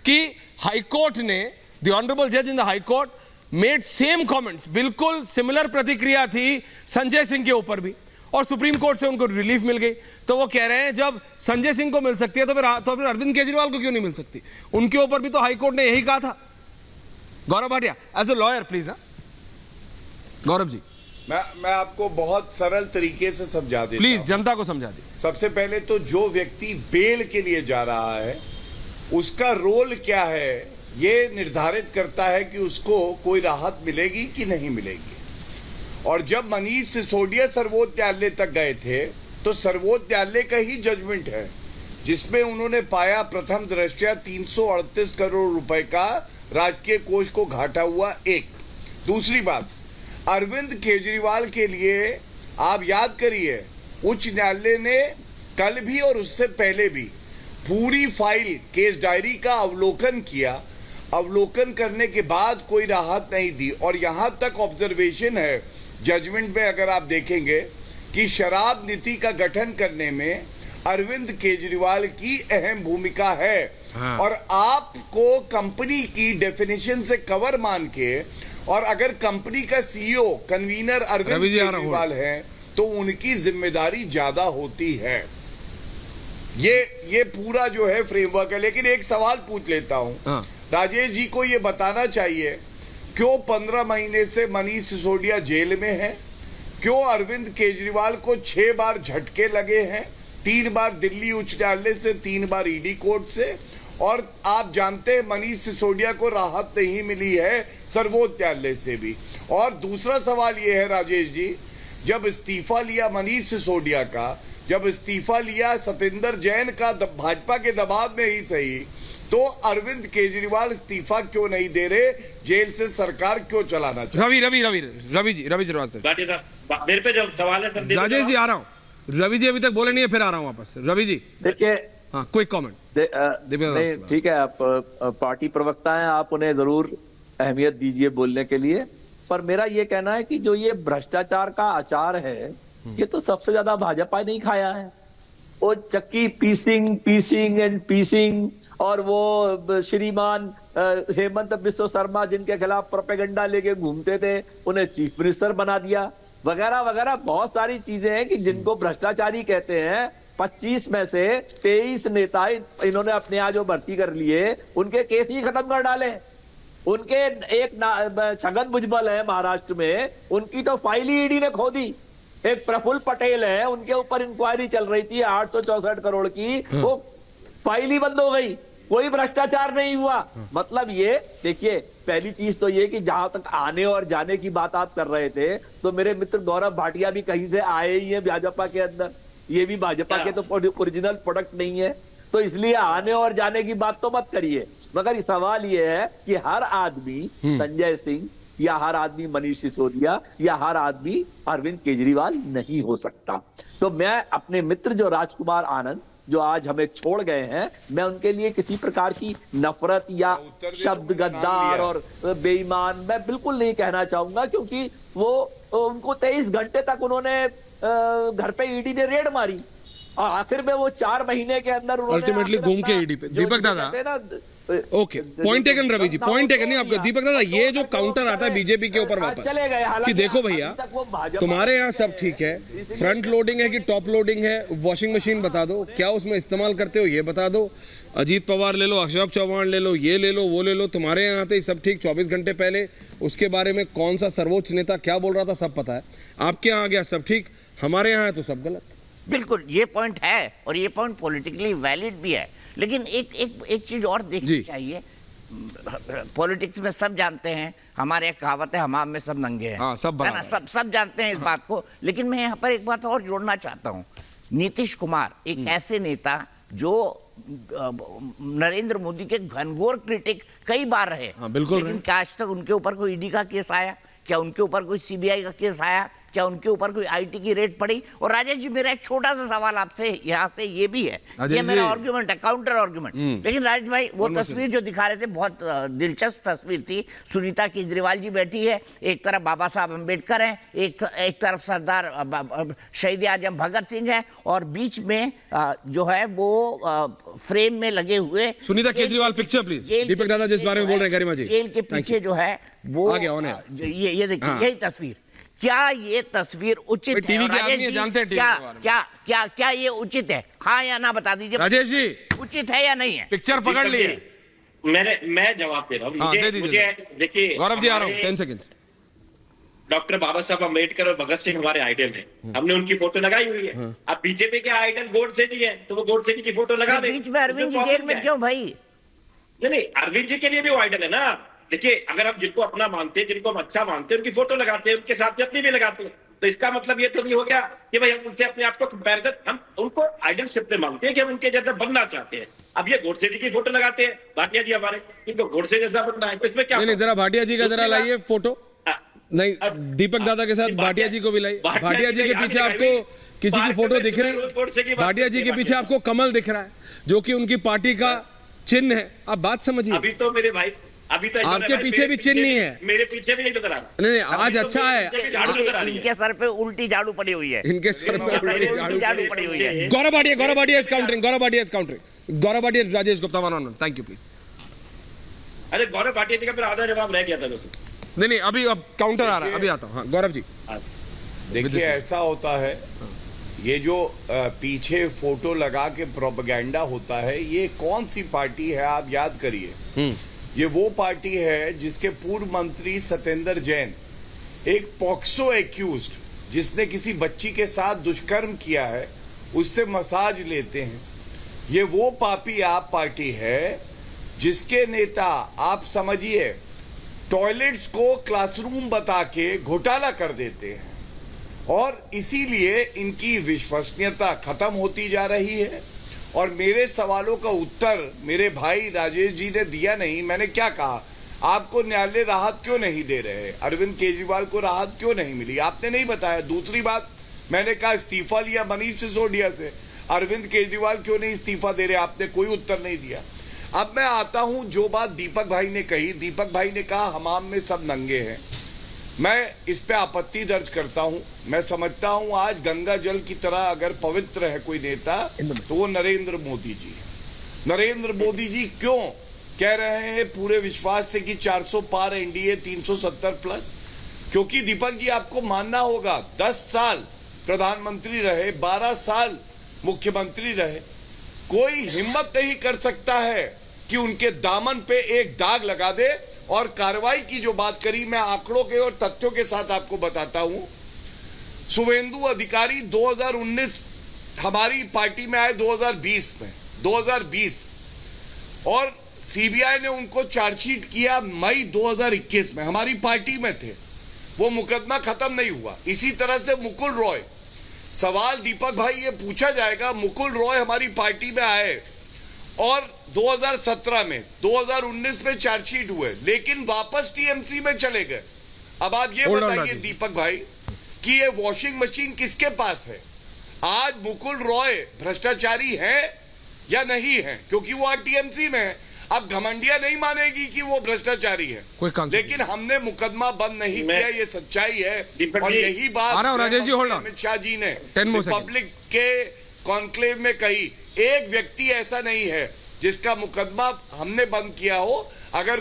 कि हाईकोर्ट ने, the honourable जज in the high court made same comments, बिल्कुल सिमिलर प्रतिक्रिया थी संजय सिंह के ऊपर भी, और सुप्रीम कोर्ट से उनको रिलीफ मिल गई। तो वो कह रहे हैं जब संजय सिंह को मिल सकती है तो फिर अरविंद केजरीवाल को क्यों नहीं मिल सकती? उनके ऊपर भी तो हाईकोर्ट ने यही कहा था। Gaurav Bhatia, as a lawyer please. Gaurav ji, मैं आपको बहुत सरल तरीके से समझा देता प्लीज हूं। जनता को समझा दी। सबसे पहले तो जो व्यक्ति बेल के लिए जा रहा है उसका रोल क्या है ये निर्धारित करता है कि उसको कोई राहत मिलेगी कि नहीं मिलेगी। और जब मनीष सिसोदिया सर्वोच्च न्यायालय तक गए थे तो सर्वोच्च न्यायालय का ही जजमेंट है जिसमें उन्होंने पाया प्रथम दृष्टया 338 करोड़ रुपए का राजकीय कोष को घाटा हुआ। एक दूसरी बात, अरविंद केजरीवाल के लिए आप याद करिए उच्च न्यायालय ने कल भी और उससे पहले भी पूरी फाइल केस डायरी का अवलोकन किया। अवलोकन करने के बाद कोई राहत नहीं दी। और यहां तक ऑब्जर्वेशन है जजमेंट में, अगर आप देखेंगे कि शराब नीति का गठन करने में अरविंद केजरीवाल की अहम भूमिका है। हाँ। और आपको कंपनी की डेफिनेशन से कवर मान के, और अगर कंपनी का सीईओ कन्वीनर अरविंद केजरीवाल है तो उनकी जिम्मेदारी ज्यादा होती है। ये पूरा जो है फ्रेमवर्क है। लेकिन एक सवाल पूछ लेता हूं, हाँ। राजेश जी को ये बताना चाहिए क्यों 15 महीने से मनीष सिसोदिया जेल में है? क्यों अरविंद केजरीवाल को 6 बार झटके लगे हैं, 3 बार दिल्ली उच्च न्यायालय से, 3 बार ईडी कोर्ट से? और आप जानते हैं मनीष सिसोदिया को राहत नहीं मिली है सर्वोच्च न्यायालय से भी। और दूसरा सवाल यह है राजेश जी, जब इस्तीफा लिया मनीष सिसोदिया का, जब इस्तीफा लिया सत्येंद्र जैन का भाजपा के दबाव में ही सही, तो अरविंद केजरीवाल इस्तीफा क्यों नहीं दे रहे? जेल से सरकार क्यों चलाना चाहिए? रवि श्रीवास्तव, मेरे पे जो सवाल है सर, राजेश जी आ रहा हूँ। रवि जी अभी तक बोले नहीं है, फिर आ रहा हूँ वापस। रवि जी देखिए, हाँ, क्विक कमेंट। नहीं ठीक है, आप पार्टी प्रवक्ता हैं, आप उन्हें जरूर अहमियत दीजिए बोलने के लिए। पर मेरा ये कहना है कि जो ये भ्रष्टाचार का अचार है ये तो सबसे ज्यादा भाजपा ने ही खाया है। वो चक्की पीसिंग एंड पीसिंग, और वो श्रीमान हेमंत बिस्व शर्मा जिनके खिलाफ प्रोपेगेंडा लेके घूमते थे उन्हें चीफ मिनिस्टर बना दिया, वगैरह वगैरह बहुत सारी चीजें हैं कि जिनको भ्रष्टाचारी कहते हैं। 25 में से 23 नेता इन्होंने अपने यहाँ जो भर्ती कर लिए उनके केस ही खत्म कर डाले। उनके एक छगन भुजबल है महाराष्ट्र में, उनकी तो फाइल ही ईडी ने खो दी। एक प्रफुल्ल पटेल है, उनके ऊपर इंक्वायरी चल रही थी 864 करोड़ की, वो फाइल ही बंद हो गई, कोई भ्रष्टाचार नहीं हुआ। मतलब ये देखिए, पहली चीज तो ये कि जहां तक आने और जाने की बात आप कर रहे थे तो मेरे मित्र गौरव भाटिया भी कहीं से आए ही हैं भाजपा के अंदर, ये भी भाजपा के तो ओरिजिनल प्रोडक्ट नहीं है, तो इसलिए आने और जाने की बात तो मत करिए। मगर सवाल ये है कि हर आदमी संजय सिंह या हर आदमी मनीष सिसोदिया या हर आदमी अरविंद केजरीवाल नहीं हो सकता। तो मैं अपने मित्र जो राजकुमार आनंद जो आज हमें छोड़ गए हैं, मैं उनके लिए किसी प्रकार की नफरत या शब्द गद्दार और बेईमान मैं बिल्कुल नहीं कहना चाहूंगा, क्योंकि वो उनको 23 घंटे तक उन्होंने घर पे ईडी ने रेड मारी और आखिर में वो 4 महीने के अंदर अल्टीमेटली घूम के ईडी पे। दीपक दादा, okay, point taken Ravi ji, point taken नहीं आपका। दीपक दादा, ये जो काउंटर आता है बीजेपी के ऊपर वापस कि देखो भैया तुम्हारे यहाँ सब ठीक है, फ्रंट लोडिंग है कि टॉप लोडिंग है, वॉशिंग मशीन बता दो, क्या उसमें इस्तेमाल करते हो ये बता दो, अजीत पवार ले लो, अशोक चौहान ले लो, ये ले लो, वो ले लो, तुम्हारे यहाँ आते ही सब ठीक। 24 घंटे पहले उसके बारे में कौन सा सर्वोच्च नेता क्या बोल रहा था सब पता है। आपके यहाँ आ गया सब ठीक, हमारे यहाँ है तो सब गलत। बिल्कुल, ये पॉइंट है और ये पॉइंट पॉलिटिकली वैलिड भी है। लेकिन एक चीज और देखनी चाहिए, पॉलिटिक्स में सब जानते हैं, हमारे एक कहावत है, हमाम में सब नंगे हैं। हाँ, सब है ना, सब जानते हैं इस बात को। लेकिन मैं यहाँ पर एक बात और जोड़ना चाहता हूँ। नीतीश कुमार एक ऐसे नेता जो नरेंद्र मोदी के घनघोर क्रिटिक कई बार रहे। हाँ, बिल्कुल। लेकिन क्या आज तक उनके ऊपर कोई ईडी का केस आया? क्या उनके ऊपर कोई सीबीआई का केस आया? क्या क्या उनके ऊपर कोई आईटी की रेड पड़ी? और राजेश जी, मेरा एक छोटा सा सवाल आपसे यहाँ से ये भी है, ये मेरा आर्ग्यूमेंट है, काउंटर आर्ग्यूमेंट। लेकिन राजेश भाई, वो तस्वीर जो दिखा रहे थे बहुत दिलचस्प तस्वीर थी। सुनीता केजरीवाल जी बैठी है, एक तरफ बाबा साहब अम्बेडकर हैं, एक तरफ सरदार शहीद आजम भगत सिंह है, और बीच में जो है वो फ्रेम में लगे हुए सुनीता केजरीवाल पिक्चर प्लीज। दीपक दादा जिस बारे में बोल रहे हैं गरिमा जी, जेल के पीछे जो है वो ये देखिए, यही तस्वीर। क्या ये तस्वीर उचित है? टीवी के आदमी जानते हैं क्या ये उचित है? हाँ या ना बता दीजिए राजेश जी, उचित है या नहीं है? पिक्चर पकड़ लिए। मैं जवाब दे रहा हूँ। मुझे देखिए, गौरव जी आ रहा हूँ, 10 सेकंड्स। डॉक्टर बाबा साहब अम्बेडकर और भगत सिंह हमारे आइडल हैं, हमने उनकी फोटो लगाई हुई है। अब बीजेपी के आइडल गोडसे जी है, तो वो गोडसे जी की फोटो लगा दे। बीच में अरविंद जी जेल में क्यों भाई? नहीं, अरविंद जी के लिए भी वो आइडल है ना। देखिए, अगर हम जिनको अपना मानते हैं, जिनको हम अच्छा मानते हैं, उनकी फोटो लगाते हैं, उनके साथ में अपनी भी लगाते हैं, तो इसका मतलब ये तो नहीं हो गया कि भाई हम उनसे अपने आप को कंपैरिजन, हम उनको आइडलशिप में मानते हैं कि हम उनके जैसा बनना चाहते हैं। अब ये गोडसे जी की फोटो लगाते हैं, भाटिया जी हमारे, इनको गोडसे जैसा बनना है, तो इसमें क्या? नहीं, जरा भाटिया जी का जरा लाइए फोटो। नहीं, दीपक दादा के साथ भाटिया जी को भी लाइए। भाटिया जी के पीछे आपको किसी की फोटो दिख रही है? भाटिया जी के पीछे आपको कमल दिख रहा है, जो कि उनकी पार्टी का चिन्ह है। आप बात समझिए। अभी तो मेरे भाई, अभी तो आपके पीछे भी चिन्ह नहीं है। मेरे पीछे भी नहीं नजर आ रहा। नहीं, आज अच्छा है। इनके सर पे उल्टी झाड़ू पड़ी हुई है। इनके सर पे उल्टी झाड़ू पड़ी हुई है। Gaurav Bhatia is countering. Gaurav Bhatia, Rajesh Gupta, one thank you please. अरे गौरव भाटिया जी का फिर आधा जवाब रह गया था वैसे। नहीं, अभी अब काउंटर आ रहा है, अभी आता हूँ। हाँ, गौरव जी देखिए, ऐसा होता है, ये जो पीछे फोटो लगा के प्रोपेगेंडा होता है, ये कौन सी पार्टी है आप याद करिए। ये वो पार्टी है जिसके पूर्व मंत्री सत्येंद्र जैन एक पॉक्सो एक्यूज्ड, जिसने किसी बच्ची के साथ दुष्कर्म किया है, उससे मसाज लेते हैं। ये वो पापी आप पार्टी है जिसके नेता, आप समझिए, टॉयलेट्स को क्लासरूम बता के घोटाला कर देते हैं, और इसीलिए इनकी विश्वसनीयता खत्म होती जा रही है। और मेरे सवालों का उत्तर मेरे भाई राजेश जी ने दिया नहीं। मैंने क्या कहा, आपको न्यायालय राहत क्यों नहीं दे रहे, अरविंद केजरीवाल को राहत क्यों नहीं मिली, आपने नहीं बताया। दूसरी बात, मैंने कहा इस्तीफा लिया मनीष सिसोदिया से, अरविंद केजरीवाल क्यों नहीं इस्तीफा दे रहे, आपने कोई उत्तर नहीं दिया। अब मैं आता हूं, जो बात दीपक भाई ने कही, दीपक भाई ने कहा हमाम में सब नंगे हैं। मैं इस पे आपत्ति दर्ज करता हूं। मैं समझता हूं आज गंगा जल की तरह अगर पवित्र है कोई नेता, तो वो नरेंद्र मोदी जी है। नरेंद्र मोदी जी क्यों कह रहे हैं पूरे विश्वास से कि 400 पार एनडीए 370 प्लस? क्योंकि दीपक जी, आपको मानना होगा, 10 साल प्रधानमंत्री रहे, 12 साल मुख्यमंत्री रहे, कोई हिम्मत नहीं कर सकता है कि उनके दामन पे एक दाग लगा दे। और कार्रवाई की जो बात करी, मैं आंकड़ों के और तथ्यों के साथ आपको बताता हूं। शुभेंदु अधिकारी 2019 हमारी पार्टी में आए, 2020 और सीबीआई ने उनको चार्जशीट किया मई 2021 में, हमारी पार्टी में थे, वो मुकदमा खत्म नहीं हुआ। इसी तरह से मुकुल रॉय, सवाल दीपक भाई ये पूछा जाएगा, मुकुल रॉय हमारी पार्टी में आए और 2017 में, 2019 में चार्जशीट हुए, लेकिन वापस टीएमसी में चले गए। अब आप ये बताइए दीपक भाई कि ये वॉशिंग मशीन किसके पास है? आज मुकुल रॉय भ्रष्टाचारी है या नहीं है? क्योंकि वो आज टीएमसी में है। अब घमंडिया नहीं मानेगी कि वो भ्रष्टाचारी है, लेकिन हमने मुकदमा बंद नहीं किया, ये सच्चाई है। और यही बात अमित शाह जी ने रिपब्लिक के कॉन्क्लेव में कही, एक व्यक्ति ऐसा नहीं है जिसका मुकदमा हमने बंद किया हो। अगर